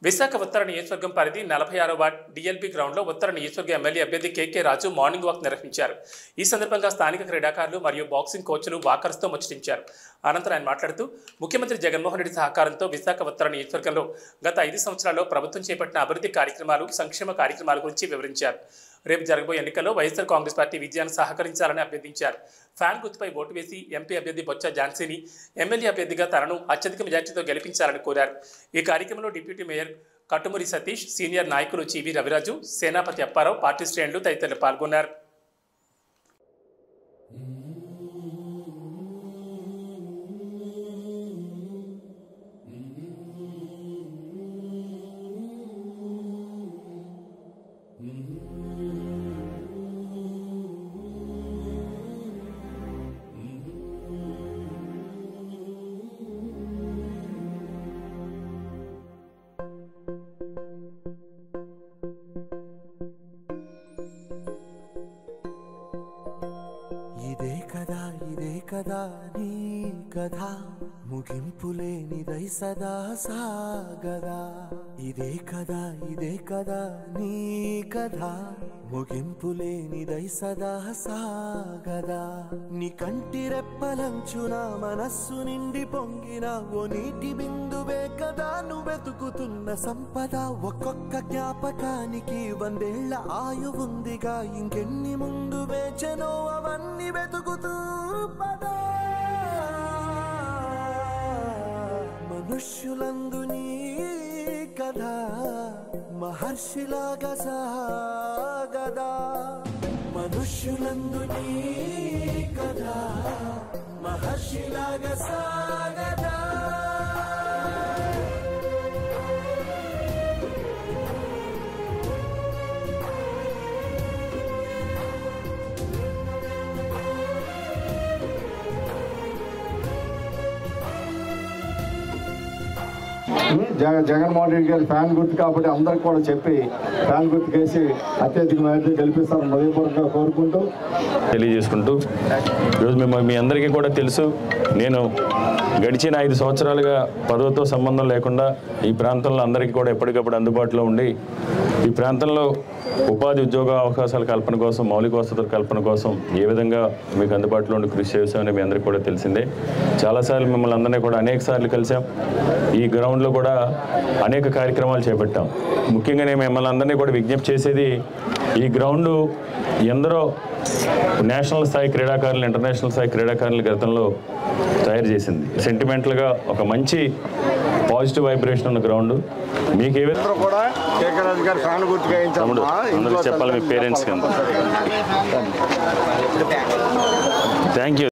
విశాఖ ఉత్తర నియోజకవర్గం పరిధి 46వ వార్డ్ డిఎల్బీ గ్రౌండ్లో ఉత్తర నియోజకవర్గ ఎమ్మెల్యే అభ్యర్థి కేకే రాజు మార్నింగ్ వాక్ నిర్వహించారు. ఈ సందర్భంగా స్థానిక క్రీడాకారులు మరియు బాక్సింగ్ కోచ్లు వాకర్స్తో ముచ్చటించారు. అనంతరం ఆయన మాట్లాడుతూ ముఖ్యమంత్రి జగన్మోహన్ రెడ్డి సహకారంతో విశాఖ ఉత్తర నియోజకవర్గంలో గత 5 సంవత్సరాల్లో ప్రభుత్వం చేపట్టిన అభివృద్ధి కార్యక్రమాలు, సంక్షేమ కార్యక్రమాల గురించి వివరించారు. రేపు జరగబోయే ఎన్నికల్లో వైఎస్ఆర్ కాంగ్రెస్ పార్టీ విజయాన్ని సహకరించాలని అభ్యర్థించారు. ఫ్యాన్ గుర్తుపై ఓటు వేసి ఎంపీ అభ్యర్థి బొత్స ఝాన్సీని ఎమ్మెల్యే అభ్యర్థిగా తనను అత్యధిక మెజార్టీతో గెలిపించాలని కోరారు. ఈ కార్యక్రమంలో deputy mayor Kattumuri Satish, senior నాయకులు చివి రవిరాజు, సేనాపతి అప్పారావు, పార్టీ శ్రేణులు తదితరులు పాల్గొన్నారు. ఇదే కదా నీ కథ, ముగింపులేనిదై సదా సాగదా. ఇదే కదా నీ కథ, ముగింపులేనిదై సదా సాగదా. నీ కంటి రెప్పలంచున మనస్సు నిండి పొంగిన ఓ నీటి బిందువే కదా నువ్వెతుకుతున్న సంపద. ఒక్కొక్క జ్ఞాపకానికి 100 ఏళ్ల ఆయువుందిగా, ఇంకెన్ని ముందు వేచనో అవన్నీ వెతుకుతూ పదా. మనుష్యులందు నీ కథ మహర్షిలాగా సాగదా. మనుష్యులందు నీ కథ మహర్షిలాగా సాగదా. జగన్మోహన్ రెడ్డి గారి ఫ్యాన్ గుర్తు కాబట్టి అందరికి కూడా చెప్పి ఫ్యాన్ గుర్తు కేసి అత్యధిక మేరకు గెలిపిస్తారని హృదయపూర్వకంగా కోరుకుంటూ తెలియజేసుకుంటూ, ఈరోజు మీ అందరికీ కూడా తెలుసు, నేను గడిచిన 5 సంవత్సరాలుగా పదవితో సంబంధం లేకుండా ఈ ప్రాంతంలో అందరికీ కూడా ఎప్పటికప్పుడు అందుబాటులో ఉండి ఈ ప్రాంతంలో ఉపాధి ఉద్యోగ అవకాశాల కల్పన కోసం, మౌలిక వసతుల కల్పన కోసం ఏ విధంగా మీకు అందుబాటులో ఉండి కృషి చేసామని మీ అందరికీ కూడా తెలిసిందే. చాలాసార్లు మిమ్మల్ని అందరినీ కూడా అనేక సార్లు కలిసాం. ఈ గ్రౌండ్లో కూడా అనేక కార్యక్రమాలు చేపట్టాం. ముఖ్యంగా నేను మిమ్మల్ని అందరినీ కూడా విజ్ఞప్తి చేసేది, ఈ గ్రౌండు ఎందరో నేషనల్ స్థాయి క్రీడాకారులు, ఇంటర్నేషనల్ స్థాయి క్రీడాకారులు గతంలో తయారు చేసింది. సెంటిమెంటల్గా ఒక మంచి పాజిటివ్ వైబ్రేషన్ ఉన్న గ్రౌండ్. మీకు ఏవైనా కూడా కేకే రాజు గారు ఫ్యాన్ గుర్తుగా చెప్పాలి మీ పేరెంట్స్కి. Thank you.